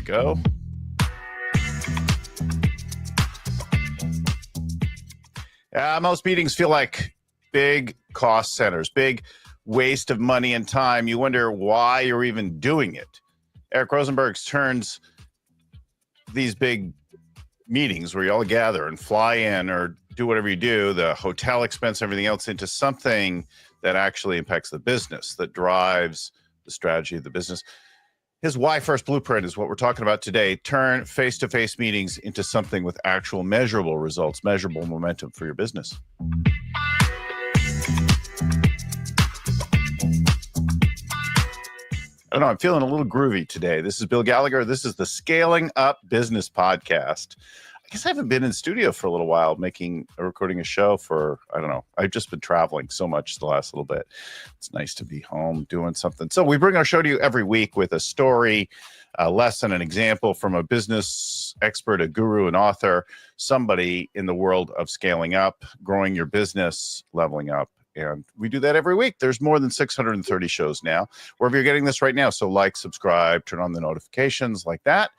go. Most meetings feel like big cost centers, big waste of money and time. You wonder why you're even doing it. Eric Rozenberg turns these big meetings where you all gather and fly in or do whatever you do, the hotel expense, everything else, into something that actually impacts the business, that drives the strategy of the business. His Why First blueprint is what we're talking about today. Turn face-to-face meetings into something with actual measurable results, measurable momentum for your business. I don't know, I'm feeling a little groovy today. This is Bill Gallagher. This is the Scaling Up Business Podcast. I guess I haven't been in studio for a little while, recording a show for, I don't know. I've just been traveling so much the last little bit. It's nice to be home doing something. So we bring our show to you every week with a story, a lesson, an example from a business expert, a guru, an author, somebody in the world of scaling up, growing your business, leveling up. And we do that every week. There's more than 630 shows now, wherever you're getting this right now. So like, subscribe, turn on the notifications like that,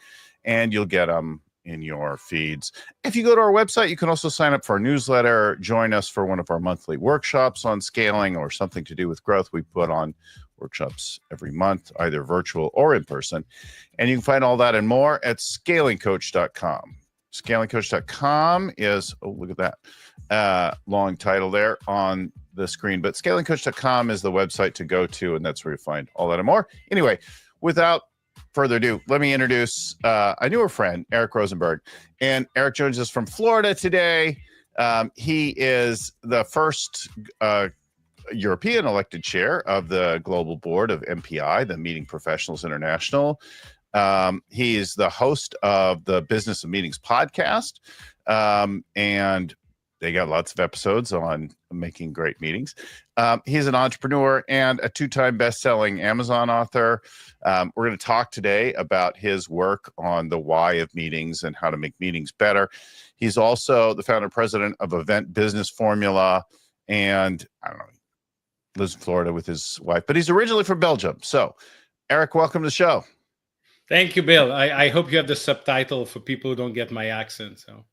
and you'll get them in your feeds. If you go to our website, you can also sign up for our newsletter, join us for one of our monthly workshops on scaling or something to do with growth. We put on workshops every month, either virtual or in person. And you can find all that and more at scalingcoach.com. Scalingcoach.com is, oh, look at that long title there on the screen, but scalingcoach.com is the website to go to, and that's where you find all that and more. Anyway, without further ado, let me introduce a newer friend, Eric Rozenberg. And Eric joins us from Florida today. He is the first European elected chair of the global board of MPI, the Meeting Professionals International. He is the host of the Business of Meetings podcast, and they got lots of episodes on making great meetings. He's an entrepreneur and a two-time best-selling Amazon author. We're going to talk today about his work on the why of meetings and how to make meetings better. He's also the founder and president of Event Business Formula, and I don't know, lives in Florida with his wife, but he's originally from Belgium. So, Eric, welcome to the show. Thank you, Bill. I hope you have the subtitle for people who don't get my accent. So,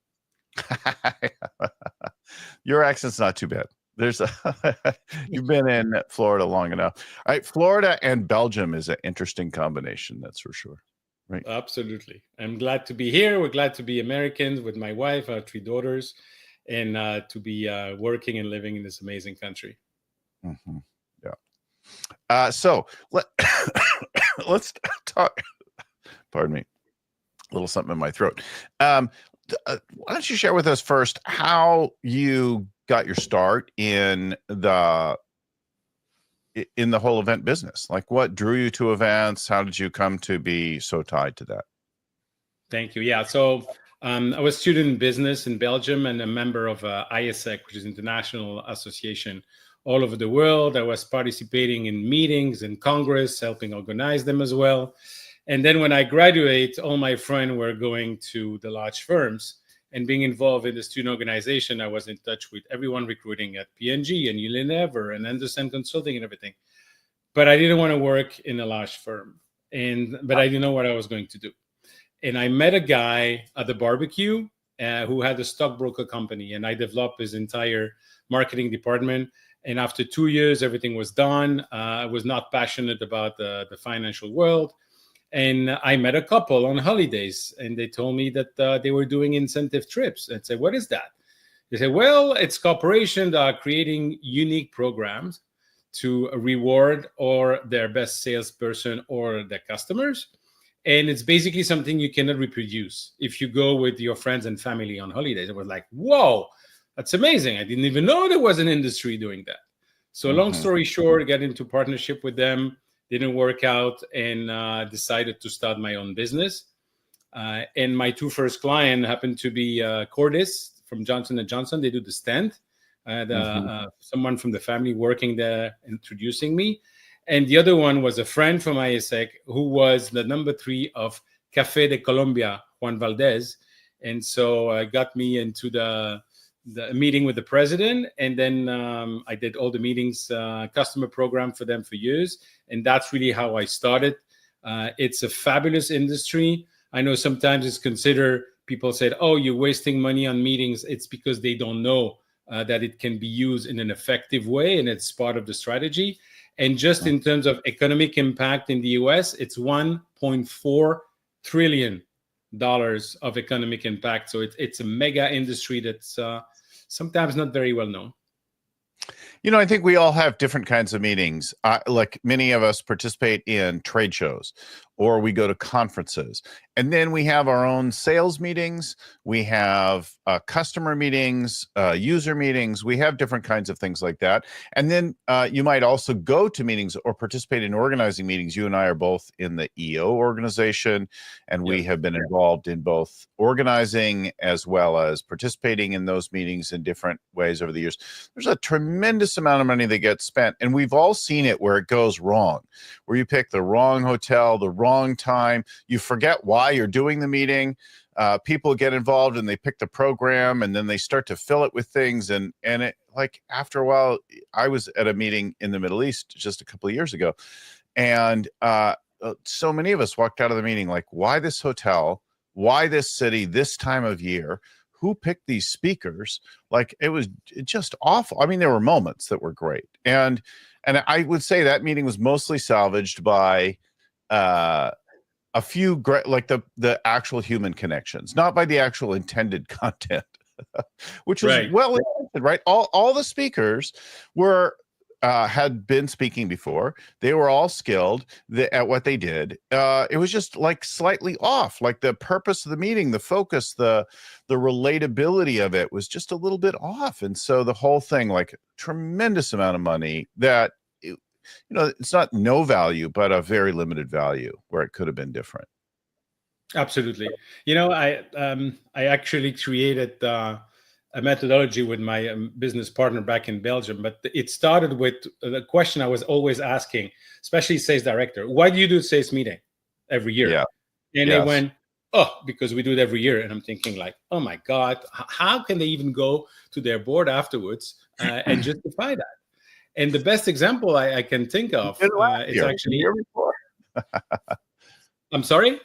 your accent's not too bad. You've been in Florida long enough. All right, Florida and Belgium is an interesting combination, that's for sure. Right? Absolutely. I'm glad to be here. We're glad to be Americans with my wife, our 3 daughters, and to be working and living in this amazing country. Mm-hmm. Yeah. So let's talk. Pardon me. A little something in my throat. Why don't you share with us first how you got your start in the whole event business? Like, what drew you to events? How did you come to be so tied to that? Thank you. Yeah. So I was a student in business in Belgium and a member of ISEC, which is International Association all over the world. I was participating in meetings and Congress, helping organize them as well. And then when I graduate, all my friends were going to the large firms and being involved in the student organization. I was in touch with everyone recruiting at P&G and Unilever and Anderson Consulting and everything. But I didn't want to work in a large firm. But I didn't know what I was going to do. And I met a guy at the barbecue who had a stockbroker company, and I developed his entire marketing department. And after 2 years, everything was done. I was not passionate about the financial world. And I met a couple on holidays, and they told me that they were doing incentive trips. I said, what is that? They said, well, it's corporations that are creating unique programs to reward or their best salesperson or their customers. And it's basically something you cannot reproduce if you go with your friends and family on holidays. I was like, whoa, that's amazing. I didn't even know there was an industry doing that. So long story short, I got into partnership with them. Didn't work out, and decided to start my own business. And my 2 first clients happened to be Cordis from Johnson & Johnson. They do the stand. I had someone from the family working there introducing me. And the other one was a friend from ISEC who was the number 3 of Café de Colombia, Juan Valdez. And so got me into the meeting with the president. And then I did all the meetings, customer program for them for years. And that's really how I started. It's a fabulous industry. I know sometimes it's considered, people said, oh, you're wasting money on meetings. It's because they don't know that it can be used in an effective way, and it's part of the strategy. And just in terms of economic impact in the US, it's $1.4 trillion of economic impact. So it's a mega industry that's sometimes not very well known. I think we all have different kinds of meetings. Like many of us participate in trade shows, or we go to conferences. And then we have our own sales meetings. We have customer meetings, user meetings. We have different kinds of things like that. And then you might also go to meetings or participate in organizing meetings. You and I are both in the EO organization, and we have been involved in both organizing as well as participating in those meetings in different ways over the years. There's a tremendous amount of money that gets spent, and we've all seen it where it goes wrong, where you pick the wrong hotel, the wrong time, you forget why you're doing the meeting. People get involved and they pick the program, and then they start to fill it with things, and it, like, after a while, I was at a meeting in the Middle East just a couple of years ago, and so many of us walked out of the meeting like, why this hotel, why this city, this time of year, who picked these speakers? Like, it was just awful. I mean, there were moments that were great. And I would say that meeting was mostly salvaged by a few great, like the actual human connections, not by the actual intended content, which was well intended, right? All the speakers were had been speaking before. They were all skilled at what they did. It was just like slightly off, like the purpose of the meeting, the focus, the relatability of it was just a little bit off. And so the whole thing, like, tremendous amount of money that, it's not no value, but a very limited value where it could have been different. Absolutely. I actually created a methodology with my business partner back in Belgium, but it started with the question I was always asking, especially sales director: why do you do sales meeting every year? Yeah. And they went, oh, because we do it every year. And I'm thinking, like, oh my God, how can they even go to their board afterwards and justify that? And the best example I can think of is actually the year before. I'm sorry?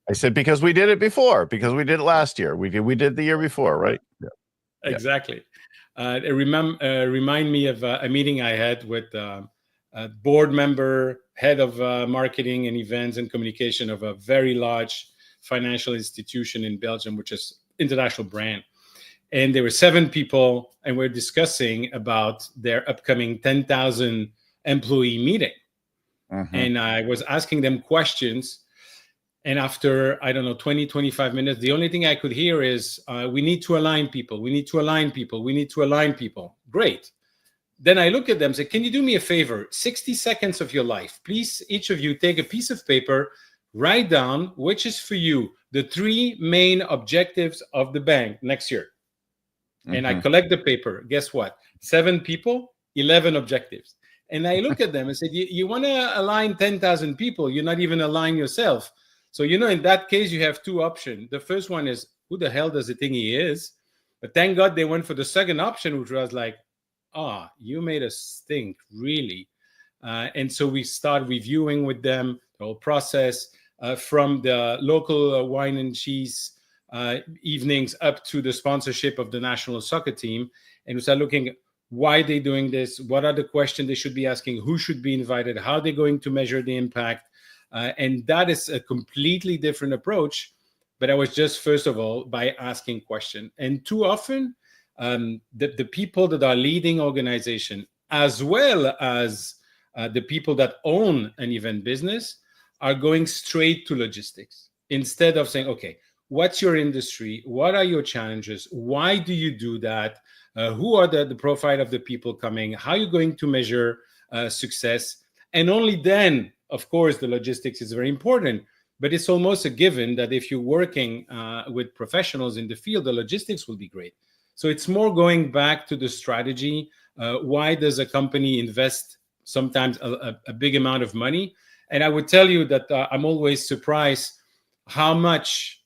I said, because we did it before, because we did it last year. We did the year before, right? Yeah. Exactly. Remind me of a meeting I had with a board member, head of marketing and events and communication of a very large financial institution in Belgium, which is international brand. And there were 7 people, and we're discussing about their upcoming 10,000 employee meeting. And I was asking them questions. And after, 20, 25 minutes, the only thing I could hear is, we need to align people. We need to align people. We need to align people. Great. Then I look at them and say, can you do me a favor? 60 seconds of your life. Please, each of you take a piece of paper, write down which is for you the 3 main objectives of the bank next year. And I collect the paper. Guess what? 7 people, 11 objectives. And I look at them and say, you want to align 10,000 people. You're not even aligned yourself. So, in that case, you have 2 options. The first one is, who the hell does he think he is? But thank God they went for the second option, which was like, you made us think, really. And so we start reviewing with them the whole process, from the local wine and cheese evenings up to the sponsorship of the national soccer team. And we start looking at why they're doing this, what are the questions they should be asking, who should be invited, how they're going to measure the impact. And that is a completely different approach. But I was just, first of all, by asking questions. And too often, the people that are leading organization, as well as the people that own an event business, are going straight to logistics instead of saying, okay, what's your industry? What are your challenges? Why do you do that? Who are the profile of the people coming? How are you going to measure success? And only then, of course, the logistics is very important, but it's almost a given that if you're working with professionals in the field, the logistics will be great. So it's more going back to the strategy. Why does a company invest sometimes a big amount of money? And I would tell you that I'm always surprised how much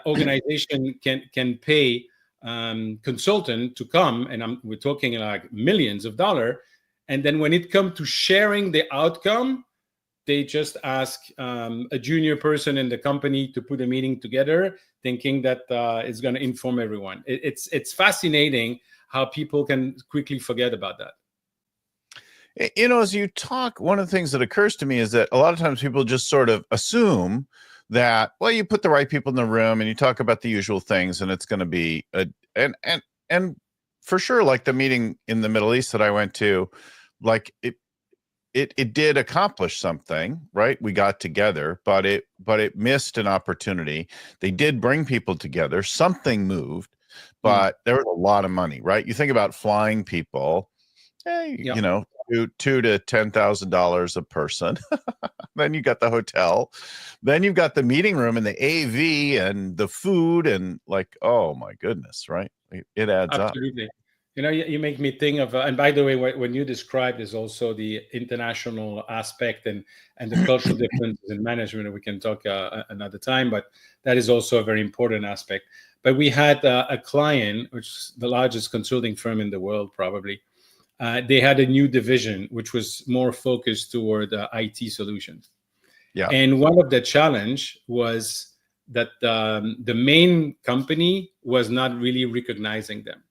organization can pay consultant to come, and we're talking like millions of dollars. And then when it comes to sharing the outcome, they just ask a junior person in the company to put a meeting together, thinking that it's going to inform everyone. It's fascinating how people can quickly forget about that. As you talk, one of the things that occurs to me is that a lot of times people just sort of assume that, well, you put the right people in the room and you talk about the usual things, and it's going to be and for sure, like the meeting in the Middle East that I went to, like it did accomplish something, right? We got together, but it missed an opportunity. They did bring people together. Something moved, but there was a lot of money, right? You think about flying people, hey, Yeah. $2,000 to $10,000 a person. Then you got the hotel, then you've got the meeting room and the AV and the food, and like, oh my goodness, right? It adds up. Absolutely. You make me think of, and by the way, when you described is also the international aspect and the cultural differences in management. We can talk another time, but that is also a very important aspect. But we had a client, which is the largest consulting firm in the world, probably. They had a new division, which was more focused toward IT solutions. Yeah. And one of the challenge was that the main company was not really recognizing them.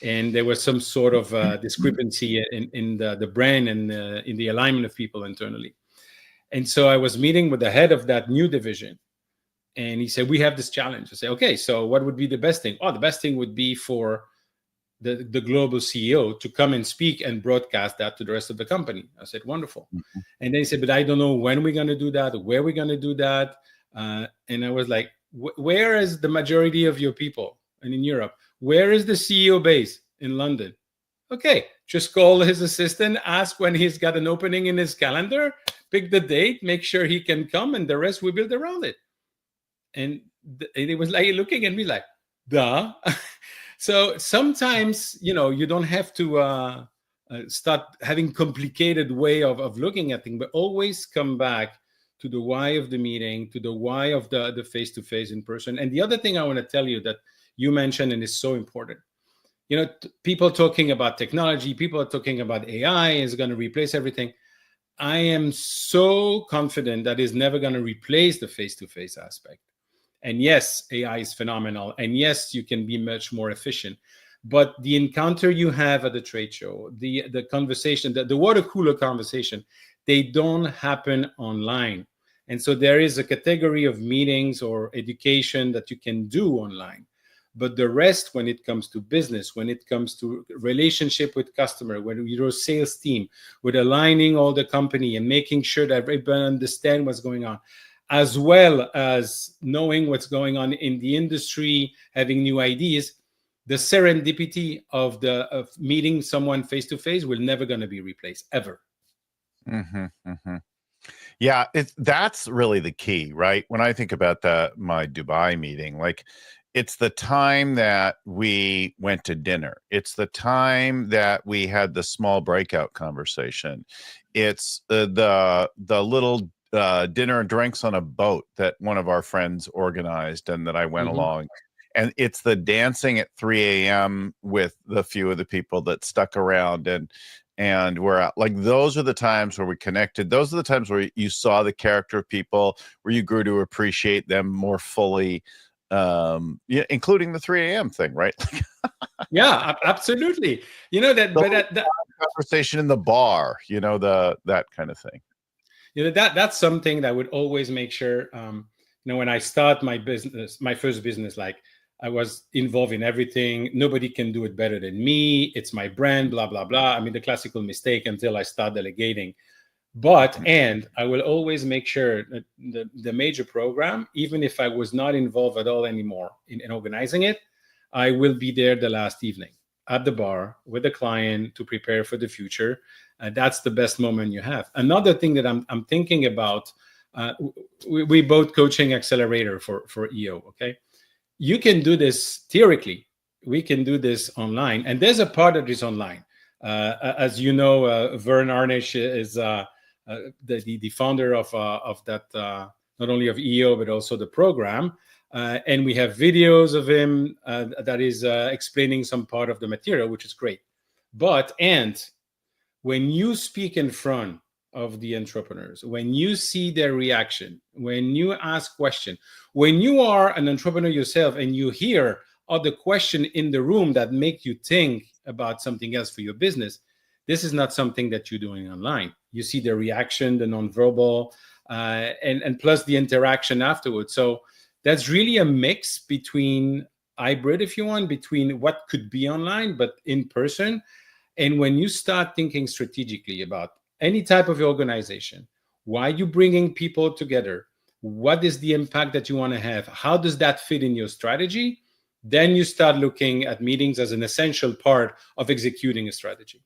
And there was some sort of discrepancy in the brand and in the alignment of people internally. And so I was meeting with the head of that new division, and he said, we have this challenge. I said, okay, so what would be the best thing? Oh, the best thing would be for the global CEO to come and speak and broadcast that to the rest of the company. I said, wonderful. Mm-hmm. And then he said, but I don't know when we're going to do that, or where we're going to do that. And I was like, where is the majority of your people? And in Europe, where is the CEO base? In London. Okay, just call his assistant, ask when he's got an opening in his calendar, pick the date, make sure he can come, and the rest we build around it. And it was like looking at me like, duh. So sometimes, you don't have to start having complicated way of looking at things, but always come back to the why of the meeting, to the why of the face-to-face in person. And the other thing I want to tell you that you mentioned, and is so important, people talking about technology, people are talking about AI is going to replace everything. I am so confident that is never going to replace the face-to-face aspect. And yes, AI is phenomenal. And yes, you can be much more efficient. But the encounter you have at the trade show, the conversation, the water cooler conversation, they don't happen online. And so there is a category of meetings or education that you can do online. But the rest, when it comes to business, when it comes to relationship with customer, when your sales team, with aligning all the company and making sure that everybody understand what's going on, as well as knowing what's going on in the industry, having new ideas, the serendipity of meeting someone face to face will never going to be replaced ever. Mm-hmm, mm-hmm. Yeah, that's really the key, right? When I think about my Dubai meeting, like, it's the time that we went to dinner. It's the time that we had the small breakout conversation. It's the little dinner and drinks on a boat that one of our friends organized and that I went along. And it's the dancing at 3 a.m. with the few of the people that stuck around and we're out. Like, those are the times where we connected. Those are the times where you saw the character of people, where you grew to appreciate them more fully. Yeah, including the 3 a.m. thing, right? Yeah, absolutely. That conversation in the bar, that kind of thing. That's something that I would always make sure. When I start my first business, like, I was involved in everything. Nobody can do it better than me. It's my brand, blah, blah, blah. I mean, the classical mistake until I start delegating. And I will always make sure that the major program, even if I was not involved at all anymore in organizing it, I will be there the last evening at the bar with the client to prepare for the future. That's the best moment you have. Another thing that I'm thinking about, we both coaching accelerator for EO, okay? You can do this theoretically. We can do this online. And there's a part that is online. As you know, Vern Arnish is the founder of that, not only of EO, but also the program. And we have videos of him that is explaining some part of the material, which is great. And when you speak in front of the entrepreneurs, when you see their reaction, when you ask questions, when you are an entrepreneur yourself and you hear other question in the room that make you think about something else for your business, this is not something that you're doing online. You see the reaction, the nonverbal, and plus the interaction afterwards. So that's really a mix between hybrid, if you want, between what could be online but in person. And when you start thinking strategically about any type of organization, why are you bringing people together? What is the impact that you want to have? How does that fit in your strategy? Then you start looking at meetings as an essential part of executing a strategy.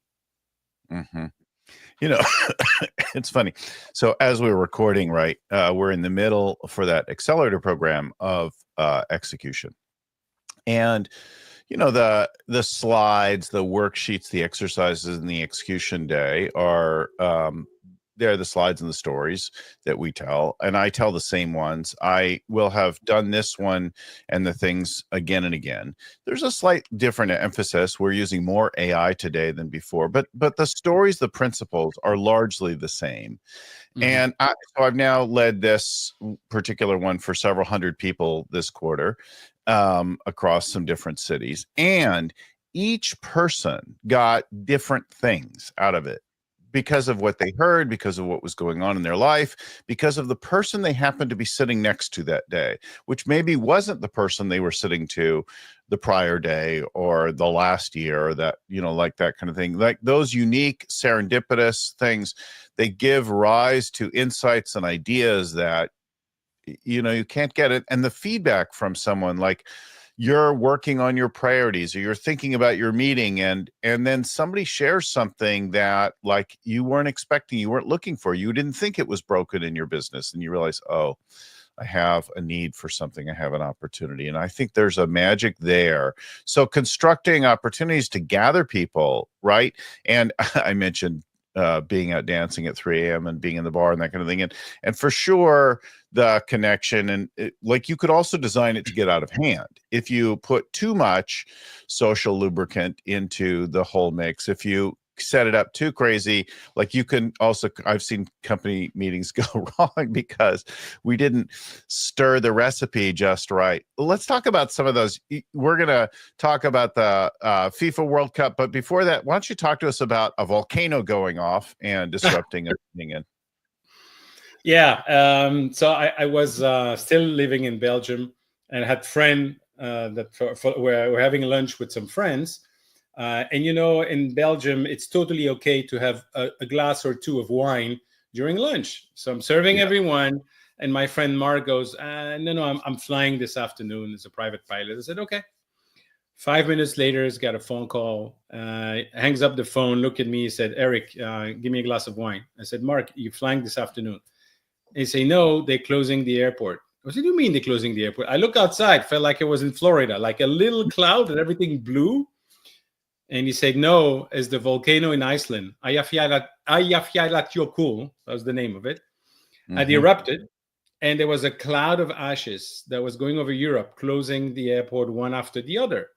Mm-hmm. You know, it's funny. So as we're recording, right, we're in the middle for that accelerator program of execution. And the slides, the worksheets, the exercises, and the execution day are they're the slides and the stories that we tell, and I tell the same ones. I will have done this one and the things again and again. There's a slight different emphasis. We're using more AI today than before, but the stories, the principles are largely the same. And so I've now led this particular one for several hundred people this quarter across some different cities. And each person got different things out of it because of what they heard, because of what was going on in their life, because of the person they happened to be sitting next to that day, which maybe wasn't the person they were sitting to the prior day or the last year, or that, like that kind of thing. Like those unique serendipitous things, they give rise to insights and ideas that, you can't get it. And the feedback from someone, like, you're working on your priorities or you're thinking about your meeting, and then somebody shares something that, like, you weren't expecting, you weren't looking for, you didn't think it was broken in your business, and you realize, oh, I have a need for something, I have an opportunity. And I think there's a magic there. So constructing opportunities to gather people, right? And I mentioned being out dancing at 3 a.m. and being in the bar and that kind of thing. And for sure, the connection, and like, you could also design it to get out of hand. If you put too much social lubricant into the whole mix, if you set it up too crazy, like, you can also, I've seen company meetings go wrong because we didn't stir the recipe just right. Let's talk about some of those. We're going to talk about the FIFA World Cup, but before that, why don't you talk to us about a volcano going off and disrupting everything? Yeah. So I was still living in Belgium, and I had a friend that we're having lunch with some friends. And in Belgium, it's totally okay to have a glass or two of wine during lunch. So I'm serving everyone, and my friend Mark goes, no, I'm flying this afternoon as a private pilot. I said, okay. 5 minutes later, he's got a phone call, hangs up the phone, look at me, he said, Eric, give me a glass of wine. I said, Mark, you flying this afternoon? They say, no, they're closing the airport. I said, what do you mean they're closing the airport? I look outside, felt like it was in Florida, like a little cloud and everything blue. And he said, no, it's the volcano in Iceland. Eyjafjallajökull, that was the name of it. Had erupted, and there was a cloud of ashes that was going over Europe, closing the airport one after the other.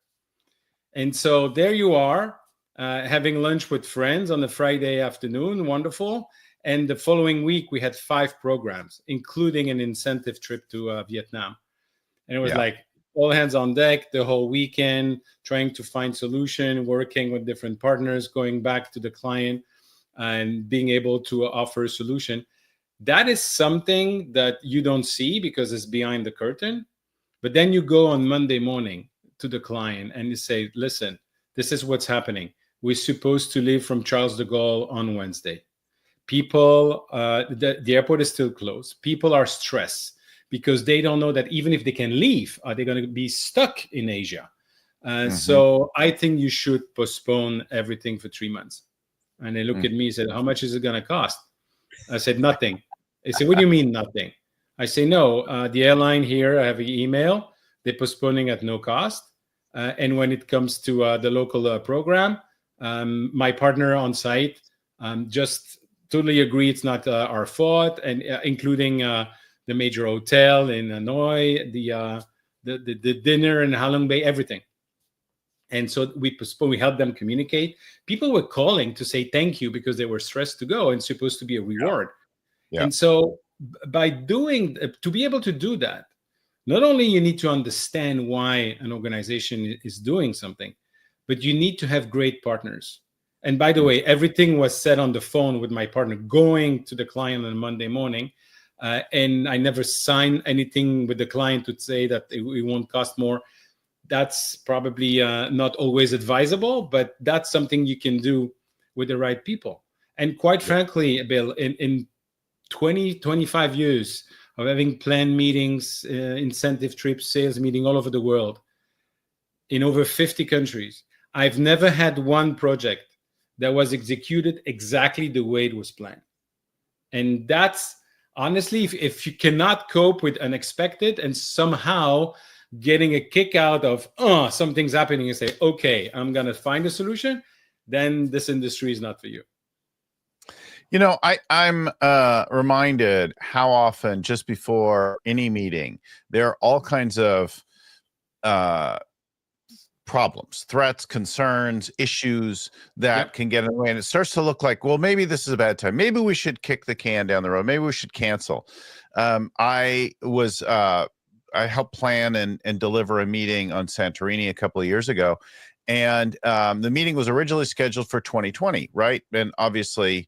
And so there you are, having lunch with friends on a Friday afternoon, wonderful. And the following week, we had 5 programs, including an incentive trip to Vietnam. And it was like all hands on deck the whole weekend, trying to find solution, working with different partners, going back to the client and being able to offer a solution. That is something that you don't see because it's behind the curtain. But then you go on Monday morning to the client and you say, listen, this is what's happening. We're supposed to leave from Charles de Gaulle on Wednesday. People, the airport is still closed. People are stressed because they don't know that even if they can leave, are they going to be stuck in Asia? So I think you should postpone everything for 3 months. And they look at me and said, how much is it going to cost? I said, nothing. They said, what do you mean nothing? I say, no, the airline here, I have an email. They're postponing at no cost. And when it comes to the local program, my partner on site just totally agree it's not our fault, and including the major hotel in Hanoi, the dinner in Halong Bay, everything. And so we postponed, we helped them communicate. People were calling to say thank you because they were stressed to go and supposed to be a reward. Yeah. And so by doing, to be able to do that, not only you need to understand why an organization is doing something, but you need to have great partners. And by the way, everything was said on the phone with my partner, going to the client on Monday morning. And I never signed anything with the client to say that it won't cost more. That's probably not always advisable, but that's something you can do with the right people. And quite frankly, Bill, in 20, 25 years of having planned meetings, incentive trips, sales meeting all over the world, in over 50 countries, I've never had one project that was executed exactly the way it was planned. And that's honestly, if you cannot cope with unexpected and somehow getting a kick out of, something's happening, and say, okay, I'm going to find a solution, then this industry is not for you. I'm reminded how often just before any meeting, there are all kinds of problems, threats, concerns, issues that can get in the way. And it starts to look like, well, maybe this is a bad time. Maybe we should kick the can down the road. Maybe we should cancel. I helped plan and deliver a meeting on Santorini a couple of years ago. And the meeting was originally scheduled for 2020, right? And obviously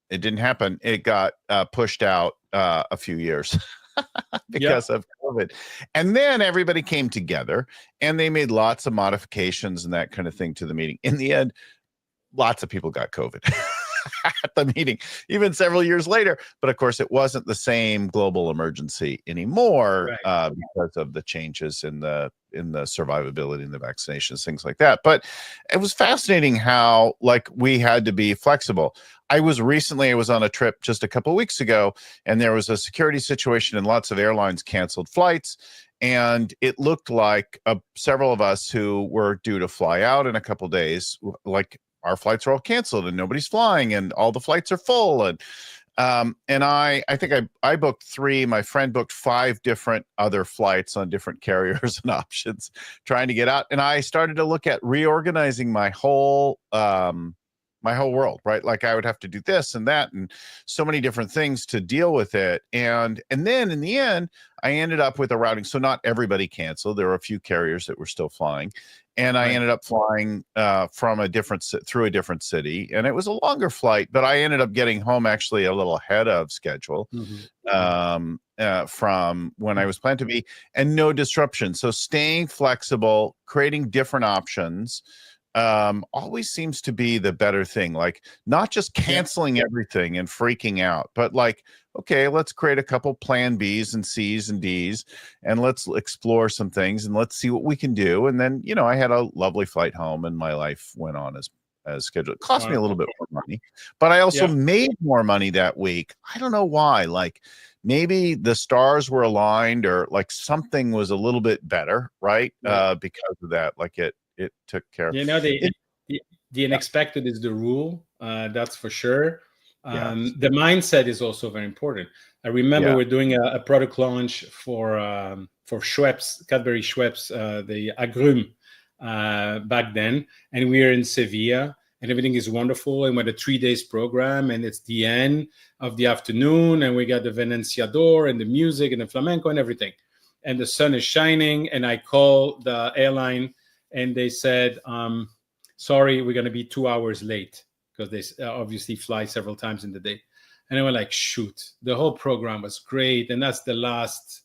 it didn't happen. It got pushed out a few years because of COVID. And then everybody came together and they made lots of modifications and that kind of thing to the meeting. In the end, lots of people got COVID at the meeting, even several years later. But of course, it wasn't the same global emergency anymore because of the changes in the survivability and the vaccinations, things like that. But it was fascinating how we had to be flexible. I was on a trip just a couple of weeks ago, and there was a security situation and lots of airlines canceled flights. And it looked like several of us who were due to fly out in a couple of days, our flights are all canceled and nobody's flying and all the flights are full. And I think I booked 3, my friend booked 5 different other flights on different carriers and options trying to get out. And I started to look at reorganizing my whole world, right? Like I would have to do this and that and so many different things to deal with it. And then in the end, I ended up with a routing. So not everybody canceled. There were a few carriers that were still flying. And I ended up flying through a different city. And it was a longer flight, but I ended up getting home actually a little ahead of schedule from when I was planned to be, and no disruption. So staying flexible, creating different options always seems to be the better thing. Like not just canceling everything and freaking out, but okay, let's create a couple plan Bs and Cs and Ds and let's explore some things and let's see what we can do. And then, I had a lovely flight home and my life went on as scheduled. It cost me a little bit more money, but I also made more money that week. I don't know why. Maybe the stars were aligned or something was a little bit better, right? Because of that, it took care of. The unexpected is the rule. That's for sure. The mindset is also very important. I remember we're doing a product launch for Schweppes, Cadbury Schweppes, the agrumes back then, and we are in Sevilla, and everything is wonderful. And we had a 3 days program, and it's the end of the afternoon, and we got the Venenciador and the music and the flamenco and everything, and the sun is shining. And I call the airline, and they said, "Sorry, we're going to be 2 hours late." Because they obviously fly several times in the day. And they were like, shoot, the whole program was great. And that's the last,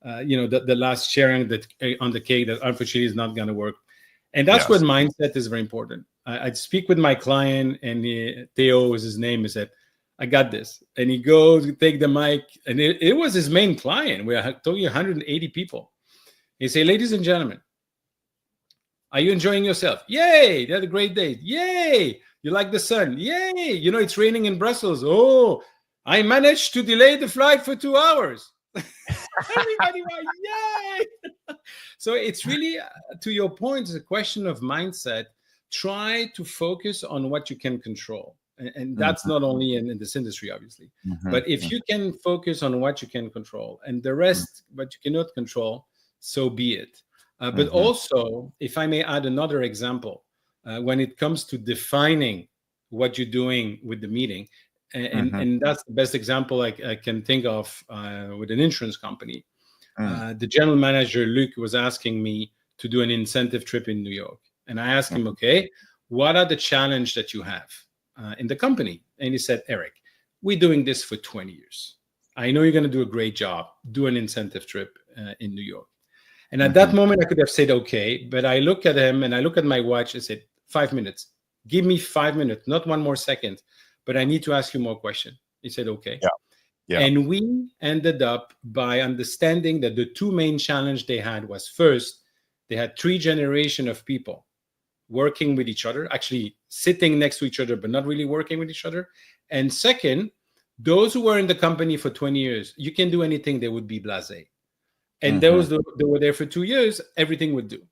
the last sharing that on the cake that unfortunately is not going to work. And that's what mindset is very important. I'd speak with my client, and Theo is his name. He said, I got this. And he goes, take the mic. And it was his main client. We're talking 180 people. He say, ladies and gentlemen, are you enjoying yourself? Yay, you had a great day. Yay. You like the sun? Yay! It's raining in Brussels. Oh, I managed to delay the flight for 2 hours. Everybody went, yay! So it's really, to your point, it's a question of mindset. Try to focus on what you can control. And that's not only in this industry, obviously. But if you can focus on what you can control and the rest, what you cannot control, so be it. But also, if I may add another example, when it comes to defining what you're doing with the meeting, and that's the best example I can think of with an insurance company. The general manager, Luc, was asking me to do an incentive trip in New York. And I asked him, okay, what are the challenges that you have in the company? And he said, Eric, we're doing this for 20 years. I know you're going to do a great job. Do an incentive trip in New York. And at that moment, I could have said, okay. But I look at him and I look at my watch and said, 5 minutes. Give me 5 minutes, not one more second. But I need to ask you more questions. He said, okay. Yeah. And we ended up by understanding that the two main challenges they had was, first, they had 3 generations of people working with each other, actually sitting next to each other, but not really working with each other. And second, those who were in the company for 20 years, you can do anything, they would be blasé. And those that were there for 2 years, everything would do.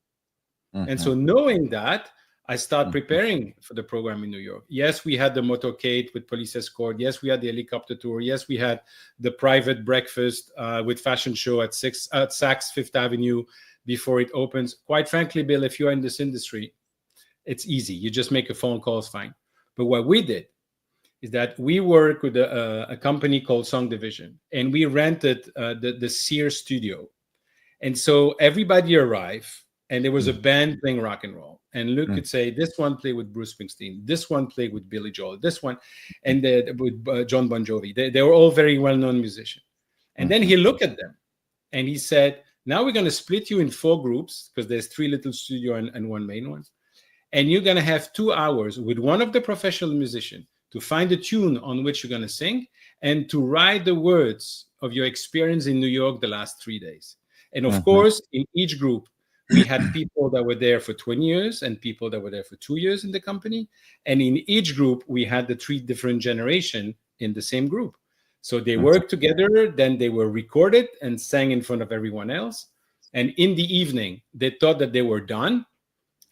And so knowing that, I start preparing for the program in New York. Yes, we had the motorcade with police escort. Yes, we had the helicopter tour. Yes, we had the private breakfast with fashion show at Saks Fifth Avenue before it opens. Quite frankly, Bill, if you're in this industry, it's easy. You just make a phone call, it's fine. But what we did is that we work with a company called Song Division, and we rented the Sears studio. And so everybody arrived, and there was a band playing rock and roll. And Luke could say, this one played with Bruce Springsteen, this one played with Billy Joel, this one, and with John Bon Jovi. They were all very well-known musicians. And then he looked at them, and he said, now we're going to split you in 4 groups, because there's 3 little studio and 1 main one. And you're going to have 2 hours with one of the professional musicians to find a tune on which you're going to sing and to write the words of your experience in New York the last 3 days. And of course, in each group, we had people that were there for 20 years and people that were there for 2 years in the company. And in each group, we had the 3 different generations in the same group. So they worked together, then they were recorded and sang in front of everyone else. And in the evening, they thought that they were done.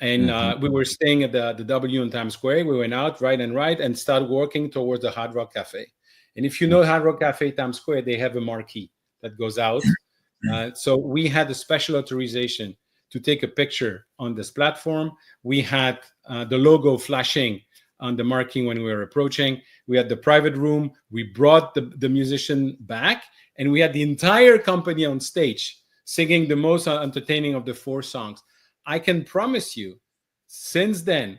And we were staying at the W in Times Square. We went out, right, and started working towards the Hard Rock Cafe. And if you know Hard Rock Cafe, Times Square, they have a marquee that goes out. So we had a special authorization to take a picture on this platform. We had the logo flashing on the marquee when we were approaching. We had the private room. We brought the musician back, and we had the entire company on stage singing the most entertaining of the 4 songs. I can promise you, since then,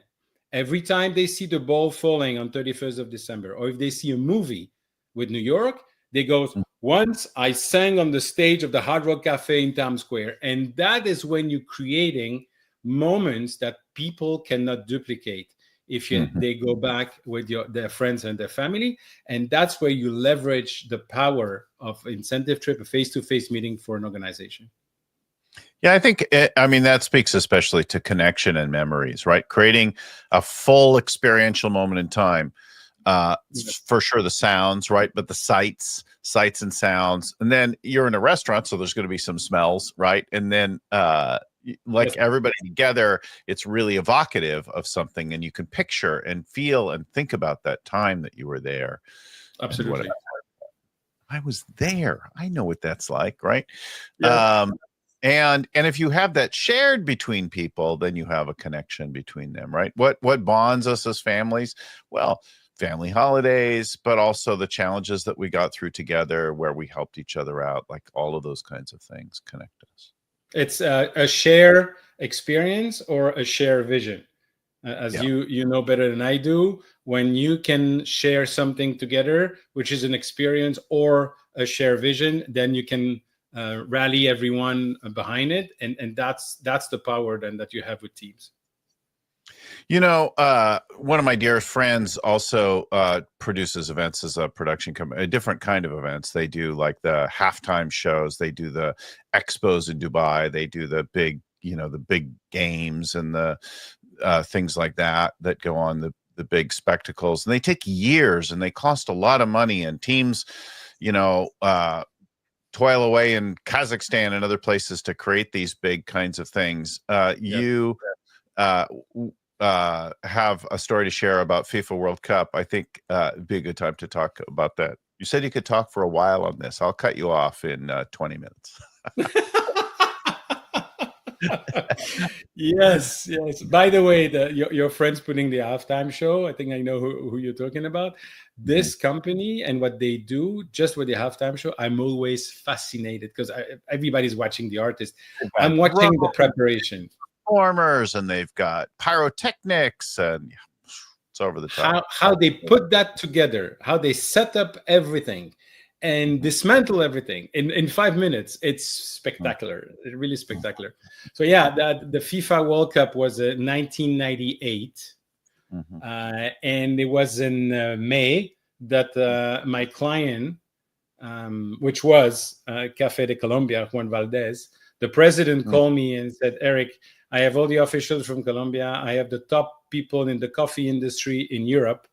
every time they see the ball falling on 31st of December, or if they see a movie with New York, they go, once I sang on the stage of the Hard Rock Cafe in Times Square. And that is when you're creating moments that people cannot duplicate if they go back with their friends and their family. And that's where you leverage the power of incentive trip, a face-to-face meeting for an organization. Yeah, I think, that speaks especially to connection and memories, right? Creating a full experiential moment in time. For sure the sounds, right? But the sights and sounds. And then you're in a restaurant, so there's going to be some smells, right? And then everybody together, it's really evocative of something, and you can picture and feel and think about that time that you were there. Absolutely. I was there. I know what that's like, right? Yeah. And if you have that shared between people, then you have a connection between them, right? What bonds us as families? Well, family holidays, but also the challenges that we got through together where we helped each other out, like all of those kinds of things connect us. It's a share experience or a share vision. As you know better than I do, when you can share something together, which is an experience or a share vision, then you can rally everyone behind it. And that's the power then that you have with teams. One of my dearest friends also produces events as a production company, a different kind of events. They do like the halftime shows. They do the expos in Dubai. They do the big games and the things like that go on, the big spectacles. And they take years and they cost a lot of money. And teams, toil away in Kazakhstan and other places to create these big kinds of things. You have a story to share about FIFA World Cup. I think it'd be a good time to talk about that. You said you could talk for a while on this. I'll cut you off in 20 minutes. Yes, yes. By the way, your friends putting the halftime show, I think I know who you're talking about. This company and what they do just with the halftime show, I'm always fascinated because everybody's watching the artist. They've got I'm watching the preparation. performers and they've got pyrotechnics and it's over the top. How they put that together, how they set up everything and dismantle everything in 5 minutes. It's spectacular, really spectacular. So yeah, the FIFA World Cup was 1998, and it was in May that my client, which was Café de Colombia, Juan Valdez, the president called me and said, Eric, I have all the officials from Colombia. I have the top people in the coffee industry in Europe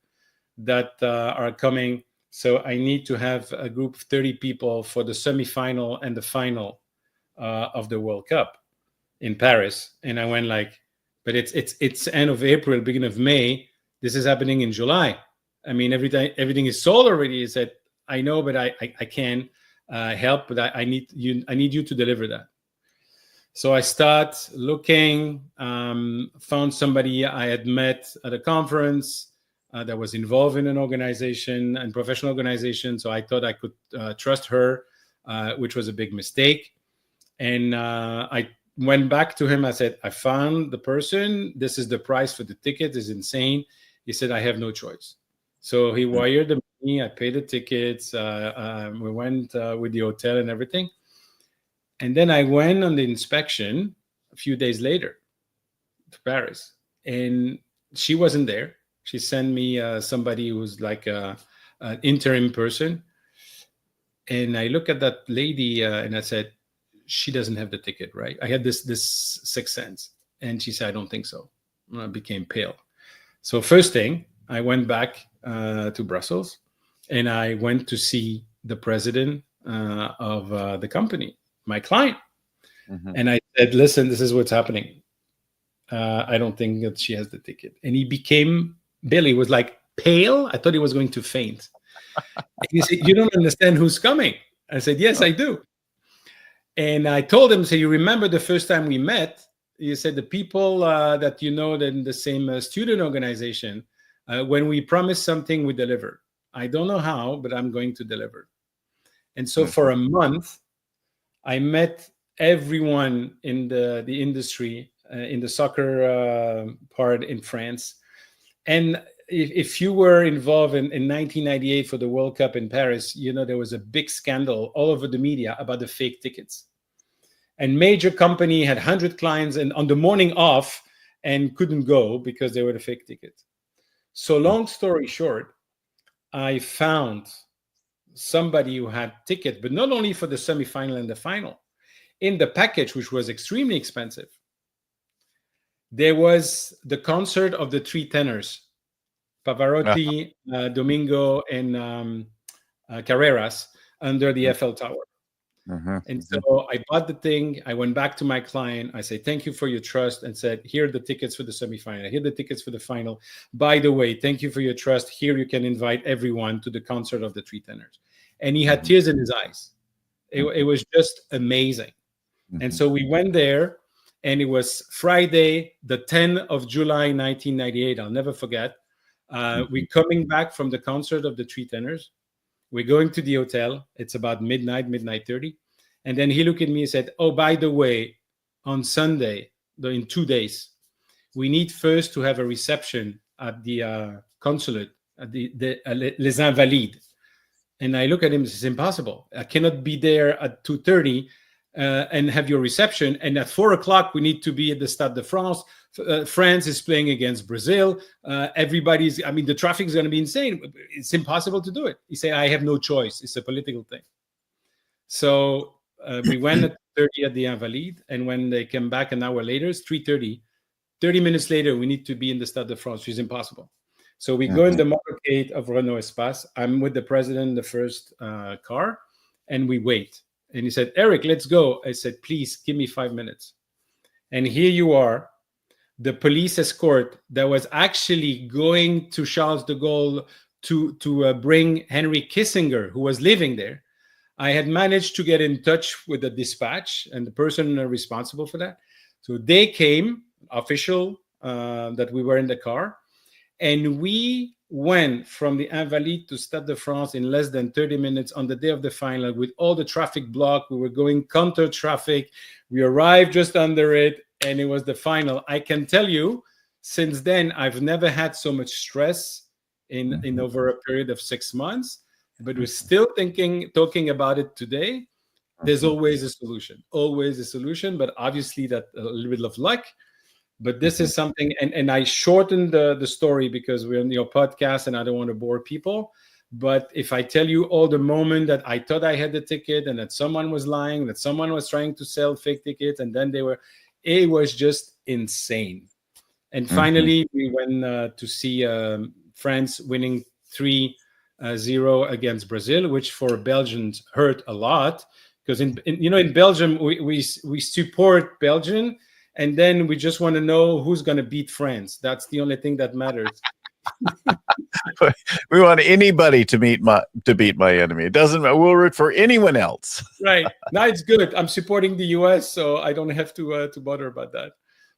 that are coming. So I need to have a group of 30 people for the semifinal and the final of the World Cup in Paris. And I went like, but it's end of April, beginning of May. This is happening in July. I mean, everything is sold already. He said, I know, but I can help, but I need you to deliver that. So I start looking, found somebody I had met at a conference that was involved in an organization and professional organization. So I thought I could trust her, which was a big mistake. And I went back to him. I said, I found the person. This is the price for the ticket. It's insane. He said, I have no choice. So he wired the money. I paid the tickets. We went with the hotel and everything. And then I went on the inspection a few days later to Paris, and she wasn't there. She sent me somebody who's like an interim person. And I look at that lady and I said, she doesn't have the ticket, right? I had this sixth sense. And she said, I don't think so. And I became pale. So first thing, I went back to Brussels and I went to see the president of the company, my client. And I said, listen, this is what's happening. I don't think that she has the ticket. And he became, Billy was like pale. I thought he was going to faint. He said, you don't understand who's coming. I said, yes, I do. And I told him, so you remember the first time we met, you said the people that you know in the same student organization, when we promise something, we deliver. I don't know how, but I'm going to deliver. And so for a month, I met everyone in the industry, in the soccer part in France. And if you were involved in 1998 for the World Cup in Paris, you know, there was a big scandal all over the media about the fake tickets. And major company had 100 clients and on the morning off and couldn't go because they were the fake tickets. So long story short, I found somebody who had tickets, but not only for the semifinal and the final. In the package, which was extremely expensive, there was the concert of the three tenors, Pavarotti, Domingo, and Carreras under the Eiffel Tower. And so I bought the thing. I went back to my client. I said, thank you for your trust, and said, here are the tickets for the semifinal. Here are the tickets for the final. By the way, thank you for your trust. Here you can invite everyone to the concert of the three tenors. And he had tears in his eyes. It was just amazing. And so we went there, and it was Friday, the 10th of July, 1998. I'll never forget. We're coming back from the concert of the three tenors. We're going to the hotel. It's about midnight 30. And then he looked at me and said, oh, by the way, on Sunday, in 2 days, we need first to have a reception at the consulate, at Les Invalides. And I look at him and say, it's impossible. I cannot be there at 2:30 and have your reception. And at 4 o'clock, we need to be at the Stade de France. France is playing against Brazil. The traffic is going to be insane. It's impossible to do it. He said, I have no choice. It's a political thing. So we went at 30 at the Invalides. And when they came back an hour later, it's 3:30. 30 minutes later, we need to be in the Stade de France, which is impossible. So we go in the motorcade of Renault Espace. I'm with the president in the first car, and we wait. And he said, Eric, let's go. I said, please give me 5 minutes. And here you are, the police escort that was actually going to Charles de Gaulle to bring Henry Kissinger, who was living there. I had managed to get in touch with the dispatch and the person responsible for that. So they came, official, that we were in the car. And we went from the Invalides to Stade de France in less than 30 minutes on the day of the final with all the traffic blocked. We were going counter traffic. We arrived just under it, and it was the final. I can tell you, since then, I've never had so much stress in over a period of 6 months, but we're still talking about it today. There's always a solution, but obviously that a little bit of luck. But this is something, and I shortened the story because we're on your podcast and I don't want to bore people. But if I tell you all the moment that I thought I had the ticket and that someone was lying, that someone was trying to sell fake tickets, and then it was just insane. And finally, we went to see France winning 3-0 against Brazil, which for Belgians hurt a lot because in Belgium we support Belgium. And then we just want to know who's going to beat France. That's the only thing that matters. We want anybody to beat my enemy. It doesn't matter. We'll root for anyone else. Right. Now it's good. I'm supporting the US, so I don't have to bother about that.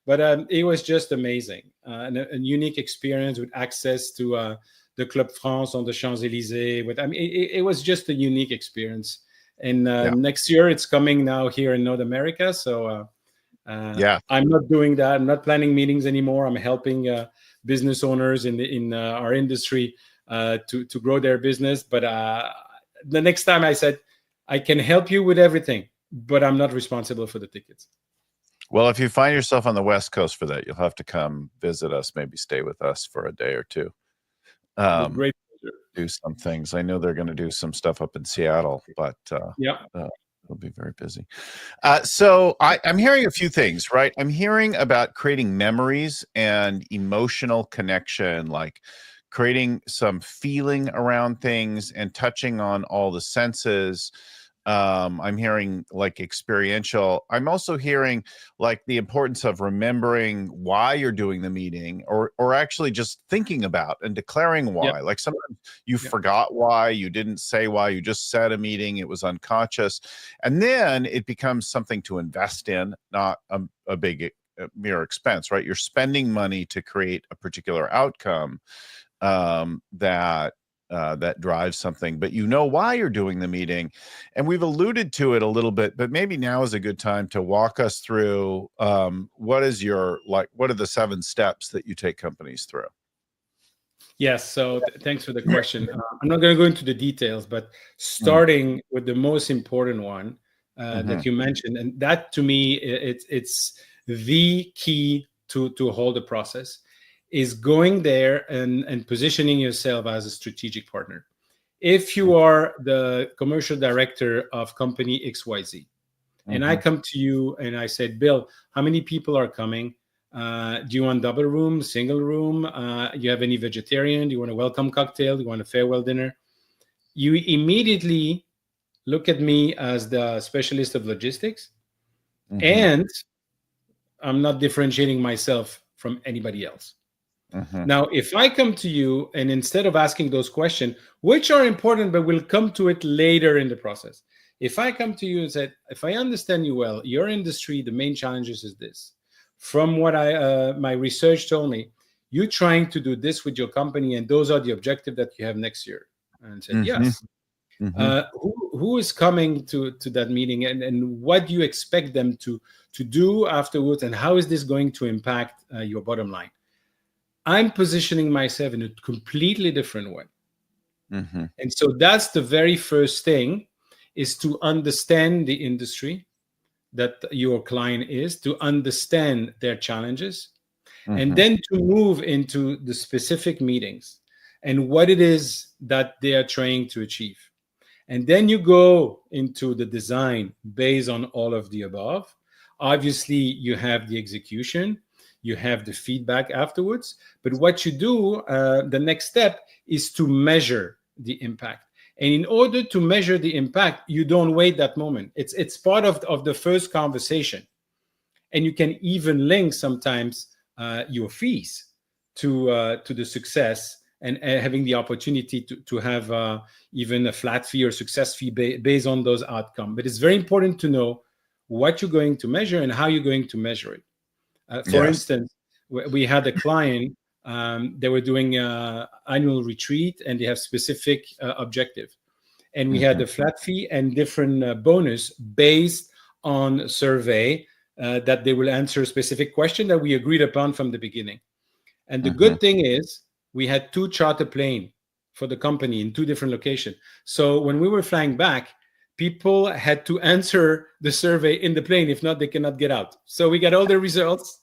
But it was just amazing. And a unique experience with access to the Club France on the Champs-Élysées. It was just a unique experience. And next year it's coming now here in North America. So I'm not doing that. I'm not planning meetings anymore. I'm helping business owners in our industry to grow their business. But the next time I said, I can help you with everything, but I'm not responsible for the tickets. Well, if you find yourself on the West Coast for that, you'll have to come visit us, maybe stay with us for a day or two. Great pleasure. Do some things. I know they're going to do some stuff up in Seattle, but it'll be very busy. So I'm hearing a few things, right? I'm hearing about creating memories and emotional connection, like creating some feeling around things and touching on all the senses. I'm hearing like experiential. I'm also hearing like the importance of remembering why you're doing the meeting or actually just thinking about and declaring why. Like sometimes you forgot why, you didn't say why, you just said a meeting, it was unconscious. And then it becomes something to invest in, not a big mere expense, right? You're spending money to create a particular outcome that drives something, but you know why you're doing the meeting. And we've alluded to it a little bit, but maybe now is a good time to walk us through what are the 7 steps that you take companies through? Yes. So thanks for the question. I'm not going to go into the details, but starting with the most important one that you mentioned, and that to me, it's the key to hold the process, is going there and positioning yourself as a strategic partner. If you are the commercial director of company XYZ, and I come to you and I said, Bill, how many people are coming? Do you want double room, single room? You have any vegetarian? Do you want a welcome cocktail? Do you want a farewell dinner? You immediately look at me as the specialist of logistics, and I'm not differentiating myself from anybody else. Now, if I come to you and instead of asking those questions, which are important, but we'll come to it later in the process. If I come to you and said, if I understand you well, your industry, the main challenges is this. From what my research told me, you're trying to do this with your company, and those are the objectives that you have next year. And I said, yes. Who is coming to that meeting, and what do you expect them to do afterwards, and how is this going to impact your bottom line? I'm positioning myself in a completely different way. And so that's the very first thing, is to understand the industry that your client is, to understand their challenges, and then to move into the specific meetings and what it is that they are trying to achieve. And then you go into the design based on all of the above. Obviously, you have the execution, you have the feedback afterwards. But what you do, the next step, is to measure the impact. And in order to measure the impact, you don't wait that moment. It's part of the first conversation. And you can even link sometimes your fees to the success, and having the opportunity to have even a flat fee or success fee based on those outcomes. But it's very important to know what you're going to measure and how you're going to measure it. For Yes. instance, we had a client, they were doing annual retreat and they have specific objective. And we had a flat fee and different bonus based on survey that they will answer a specific question that we agreed upon from the beginning. And the good thing is we had 2 charter plane for the company in 2 different locations. So when we were flying back, people had to answer the survey in the plane. If not, they cannot get out. So we got all the results.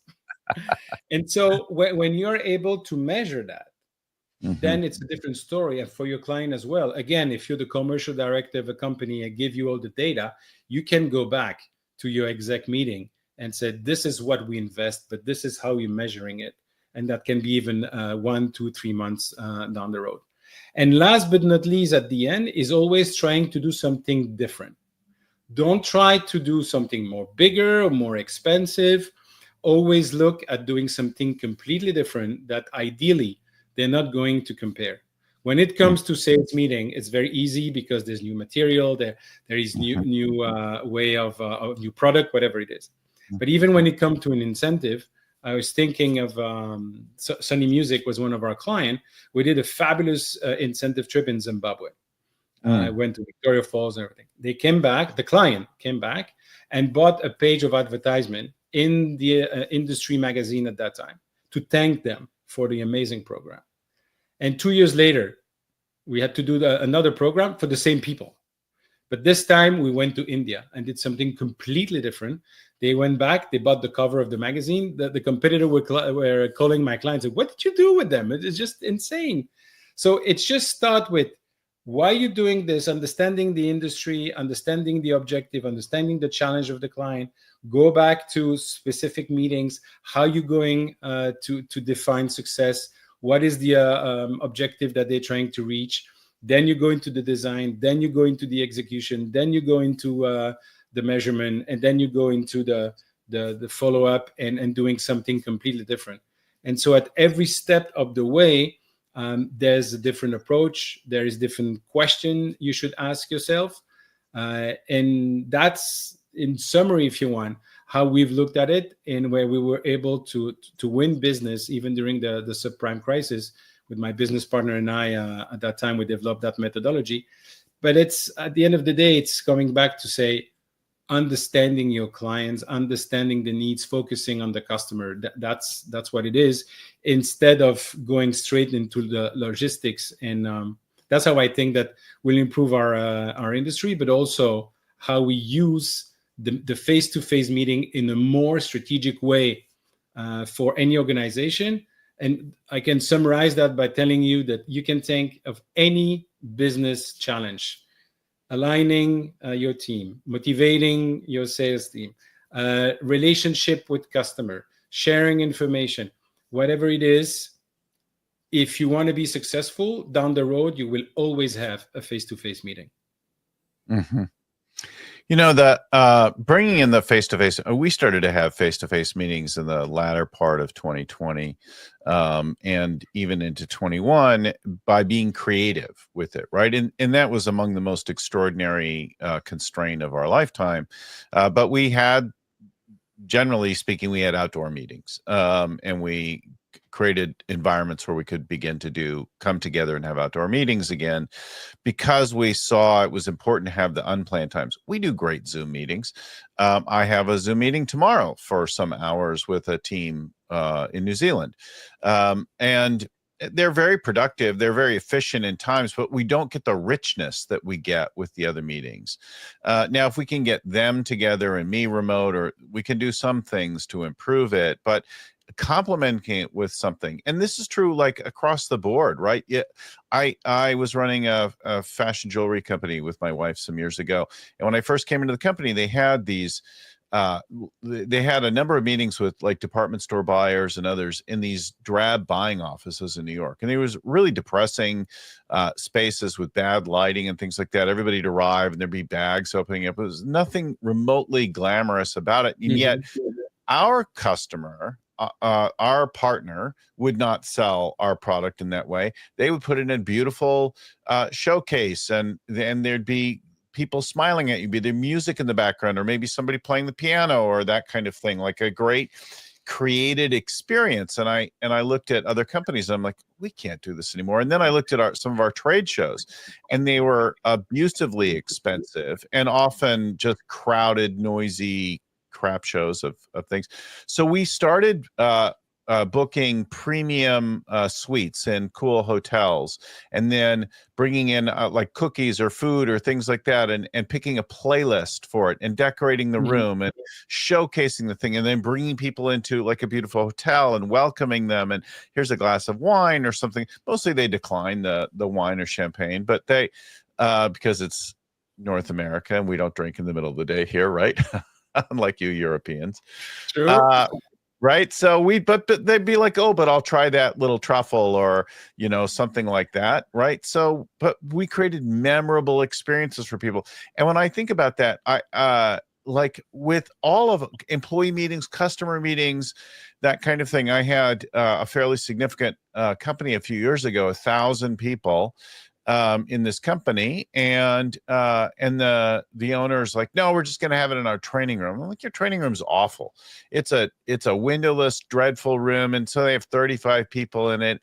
And so when you're able to measure that, then it's a different story. And for your client as well, again, if you're the commercial director of a company and give you all the data, you can go back to your exec meeting and say, this is what we invest, but this is how we're measuring it. And that can be even 1, 2, 3 months down the road. And last but not least, at the end, is always trying to do something different. Don't try to do something more bigger or more expensive. Always look at doing something completely different that ideally they're not going to compare. When it comes to sales meeting, it's very easy because there's new material, there is new way of new product, whatever it is. But even when it comes to an incentive, I was thinking of Sony Music was one of our clients. We did a fabulous incentive trip in Zimbabwe. I went to Victoria Falls and everything. They came back, the client came back and bought a page of advertisement in the industry magazine at that time to thank them for the amazing program. And 2 years later, we had to do another program for the same people. But this time we went to India and did something completely different. They went back, they bought the cover of the magazine. The competitor were calling my clients, like, what did you do with them? It's just insane. So it's just start with, why are you doing this? Understanding the industry, understanding the objective, understanding the challenge of the client. Go back to specific meetings. How are you going to define success? What is the objective that they're trying to reach? Then you go into the design. Then you go into the execution. Then you go into the measurement, and then you go into the follow-up and doing something completely different. And so at every step of the way, there's a different approach. There is different question you should ask yourself. And that's, in summary, if you want, how we've looked at it and where we were able to win business even during the subprime crisis. With my business partner and I, at that time, we developed that methodology. But it's, at the end of the day, it's coming back to say, understanding your clients, understanding the needs, focusing on the customer. That's what it is, instead of going straight into the logistics. And that's how I think that will improve our industry, but also how we use the face-to-face meeting in a more strategic way for any organization. And I can summarize that by telling you that you can think of any business challenge: aligning your team, motivating your sales team, relationship with customer, sharing information, whatever it is. If you want to be successful down the road, you will always have a face-to-face meeting. You know, the bringing in the face-to-face, we started to have face-to-face meetings in the latter part of 2020 and even into 21 by being creative with it, right? And that was among the most extraordinary constraint of our lifetime. But we had, generally speaking, we had outdoor meetings, and we created environments where we could begin to come together and have outdoor meetings again, because we saw it was important to have the unplanned times. We do great Zoom meetings. I have a Zoom meeting tomorrow for some hours with a team in New Zealand. And they're very productive. They're very efficient in times, but we don't get the richness that we get with the other meetings. Now, if we can get them together and me remote, or we can do some things to improve it, but complementing it with something. And this is true like across the board, right? Yeah, I was running a fashion jewelry company with my wife some years ago. And when I first came into the company, they had these they had a number of meetings with like department store buyers and others in these drab buying offices in New York. And there was really depressing spaces with bad lighting and things like that. Everybody'd arrive and there'd be bags opening up. It was nothing remotely glamorous about it. And yet our customer, our partner, would not sell our product in that way. They would put it in a beautiful showcase, and there'd be people smiling at you, be there music in the background, or maybe somebody playing the piano or that kind of thing, like a great created experience. And I looked at other companies and I'm like, we can't do this anymore. And then I looked at some of our trade shows, and they were abusively expensive and often just crowded, noisy crap shows of things. So we started booking premium suites in cool hotels, and then bringing in like cookies or food or things like that, and picking a playlist for it, and decorating the room, and showcasing the thing, and then bringing people into like a beautiful hotel and welcoming them, and here's a glass of wine or something. Mostly they decline the wine or champagne, but they because it's North America and we don't drink in the middle of the day here, right? Unlike you Europeans. Sure. Right. So but they'd be like, oh, but I'll try that little truffle, or, something like that. Right. So, but we created memorable experiences for people. And when I think about that, I like with all of employee meetings, customer meetings, that kind of thing. I had a fairly significant company a few years ago, 1,000 people in this company, and the owner's like, no, we're just going to have it in our training room. I'm like, your training room's awful. It's a windowless, dreadful room, and so they have 35 people in it.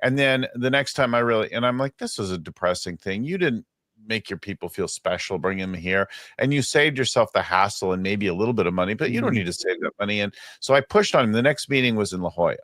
And then the next time and I'm like, this was a depressing thing. You didn't make your people feel special, bring them here, and you saved yourself the hassle and maybe a little bit of money, but you don't need to save that money. And so I pushed on him. The next meeting was in La Jolla,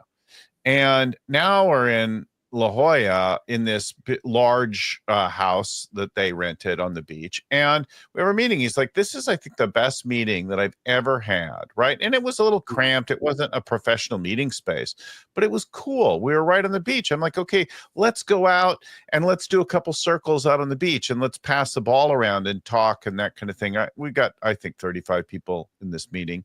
and now we're in La Jolla in this large house that they rented on the beach. And we were meeting. He's like, this is, I think, the best meeting that I've ever had. Right. And it was a little cramped. It wasn't a professional meeting space, but it was cool. We were right on the beach. I'm like, okay, let's go out and let's do a couple circles out on the beach, and let's pass the ball around and talk and that kind of thing. We got, I think, 35 people in this meeting.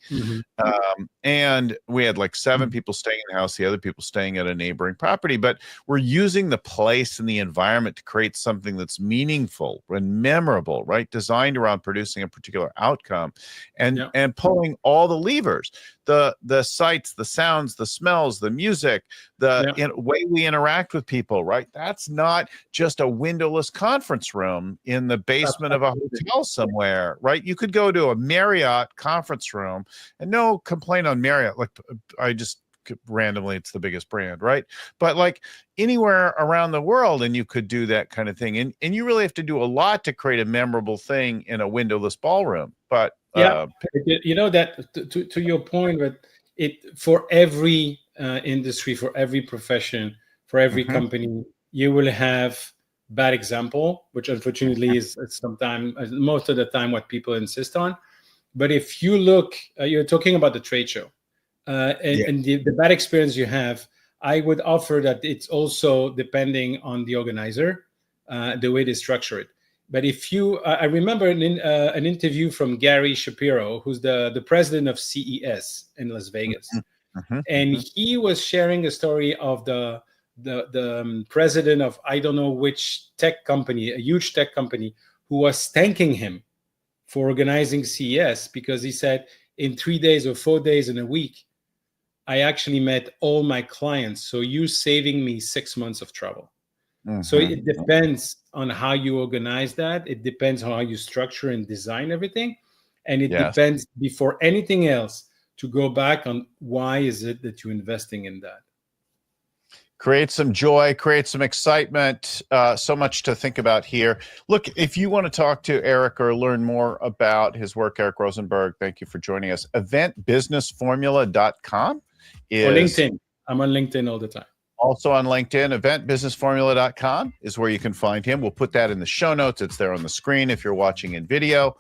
And we had like 7 people staying in the house, the other people staying at a neighboring property. But we're using the place and the environment to create something that's meaningful and memorable, right? Designed around producing a particular outcome, and pulling all the levers, the sights, the sounds, the smells, the music, the way we interact with people, right? That's not just a windowless conference room in the basement of a hotel somewhere, right? You could go to a Marriott conference room, and no complaint on Marriott. Like, I just randomly, it's the biggest brand, right? But like anywhere around the world, and you could do that kind of thing. And you really have to do a lot to create a memorable thing in a windowless ballroom. But that to your point, but it for every industry, for every profession, for every company, you will have bad example, which unfortunately is sometimes, most of the time, what people insist on. But if you look, you're talking about the trade show. And the bad experience you have, I would offer that it's also depending on the organizer, the way they structure it. But if you, I remember an interview from Gary Shapiro, who's the president of CES in Las Vegas, and he was sharing a story of the president of, I don't know which tech company, a huge tech company, who was thanking him for organizing CES, because he said, in 3 days or 4 days in a week, I actually met all my clients. So you saving me 6 months of travel. So it depends on how you organize that. It depends on how you structure and design everything. And it depends, before anything else, to go back on why is it that you're investing in that. Create some joy, create some excitement. So much to think about here. Look, if you want to talk to Eric or learn more about his work, Eric Rozenberg, thank you for joining us. Eventbusinessformula.com is... Or LinkedIn. I'm on LinkedIn all the time. Also on LinkedIn, eventbusinessformula.com is where you can find him. We'll put that in the show notes. It's there on the screen if you're watching in video.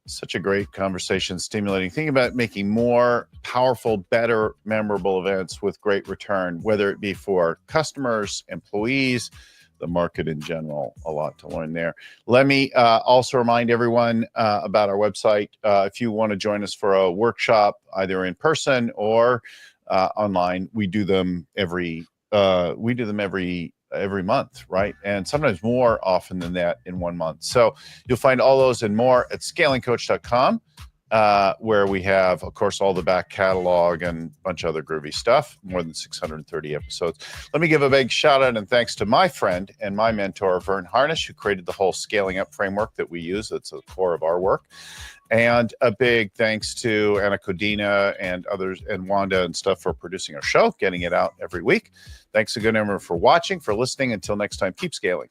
Such a great conversation, stimulating. Think about making more powerful, better, memorable events with great return, whether it be for customers, employees, the market in general. A lot to learn there. Let me also remind everyone about our website. If you want to join us for a workshop, either in person or online, we do them every month, right? And sometimes more often than that in 1 month. So you'll find all those and more at scalingcoach.com, where we have, of course, all the back catalog and a bunch of other groovy stuff, more than 630 episodes. Let me give a big shout out and thanks to my friend and my mentor, Vern Harnish, who created the whole scaling up framework that we use. That's the core of our work. And a big thanks to Anna Codina and others, and Wanda and stuff, for producing our show, getting it out every week. Thanks again, everyone, for watching, for listening. Until next time, keep scaling.